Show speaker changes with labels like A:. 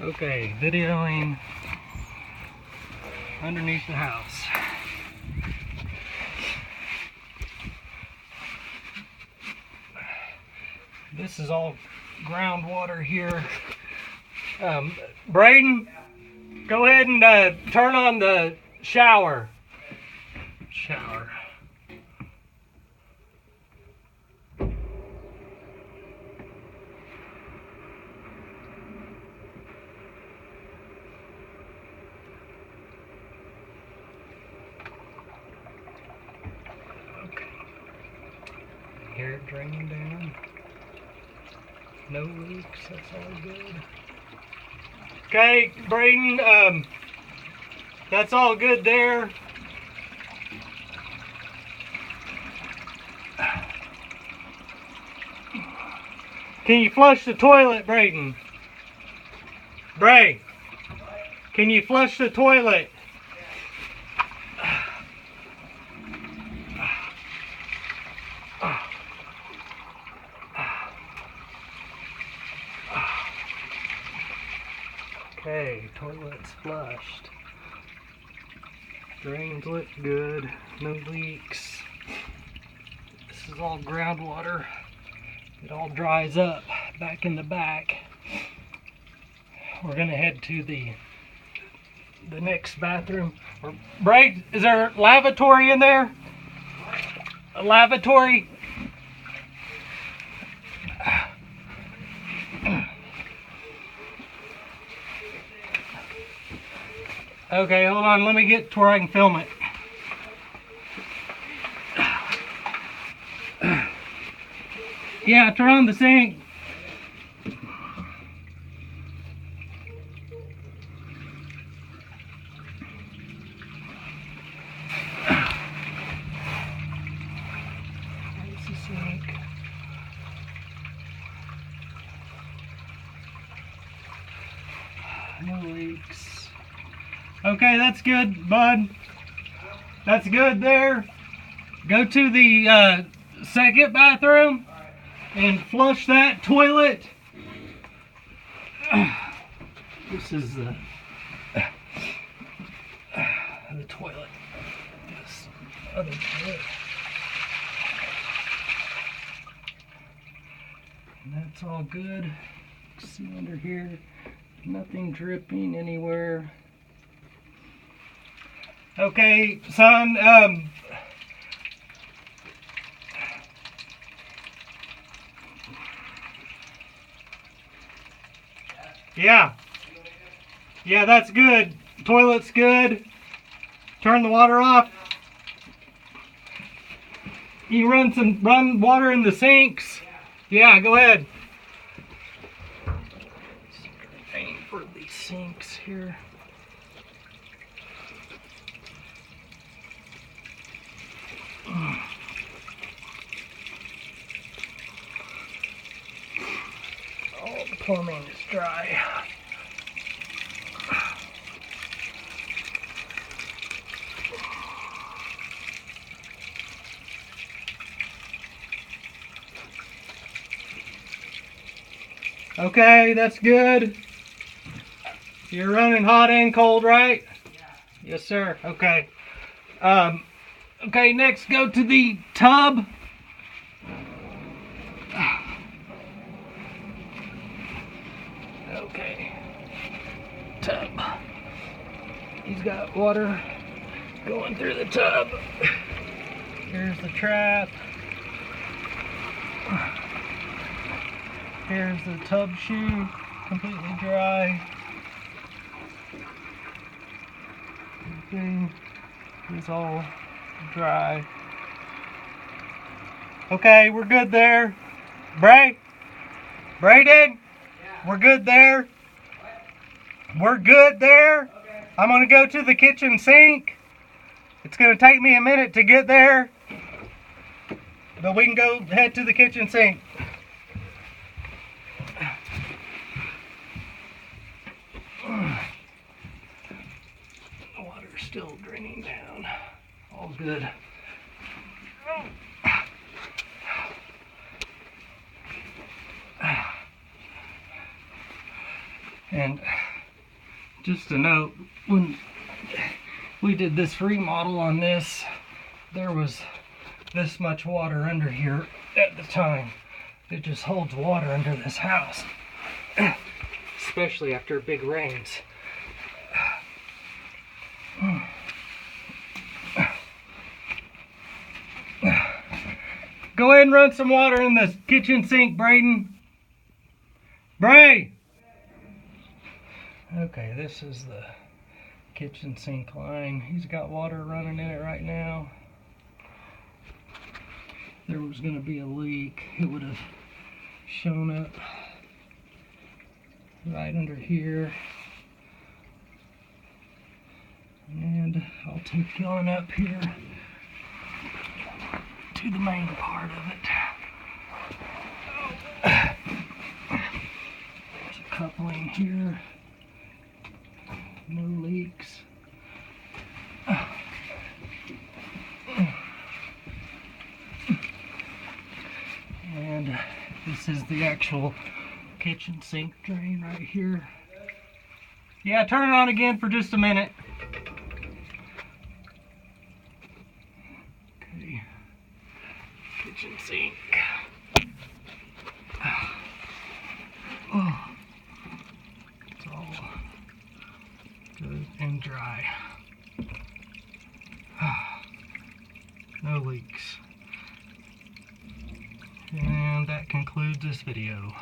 A: Okay, videoing underneath the house. This is all groundwater here. Braden, go ahead and turn on the shower. Okay. Hear it draining down. No leaks, that's all good. Okay, Braden, that's all good there. Can you flush the toilet, Braden? Bray, can you flush the toilet? Okay, toilet's flushed. Drains look good, no leaks. This is all groundwater. It all dries up back in the back. We're gonna head to the next bathroom. Bray, is there a lavatory in there? A lavatory? Okay, hold on, let me get to where I can film it. Yeah, turn on the sink. There's the sink. No leaks. Okay, that's good, bud. That's good there. Go to the second bathroom and flush that toilet. This is the toilet. This other toilet. And that's all good. See under here, nothing dripping anywhere. Okay, son, yeah, that's good. Toilet's good. Turn the water off. You run water in the sinks. Yeah, go ahead. Paying for these sinks here. All the plumbing is dry. Okay, that's good. You're running hot and cold, right? Yeah. Yes, sir. Okay. Okay, next go to the tub. Okay. Tub. He's got water going through the tub. Here's the trap. Here's the tub shoe, completely dry. Everything is all dry. Okay, we're good there. Braden? Yeah. We're good there. What? We're good there. Okay. I'm gonna go to the kitchen sink. It's gonna take me a minute to get there, but we can go head to the kitchen sink. The water's still draining down. All good. And Just a note, when we did this remodel on this, there was this much water under here at the time. It just holds water under this house, especially after big rains. Go ahead and run some water in the kitchen sink, Braden. Bray! Okay, this is the kitchen sink line. He's got water running in it right now. If there was going to be a leak, it would have shown up right under here. And I'll take you on up here to the main part of it. There's a coupling here. No leaks. And this is the actual kitchen sink drain right here. Yeah, turn it on again for just a minute. Okay. Kitchen sink. Oh. It's all good and dry. No leaks. And that concludes this video.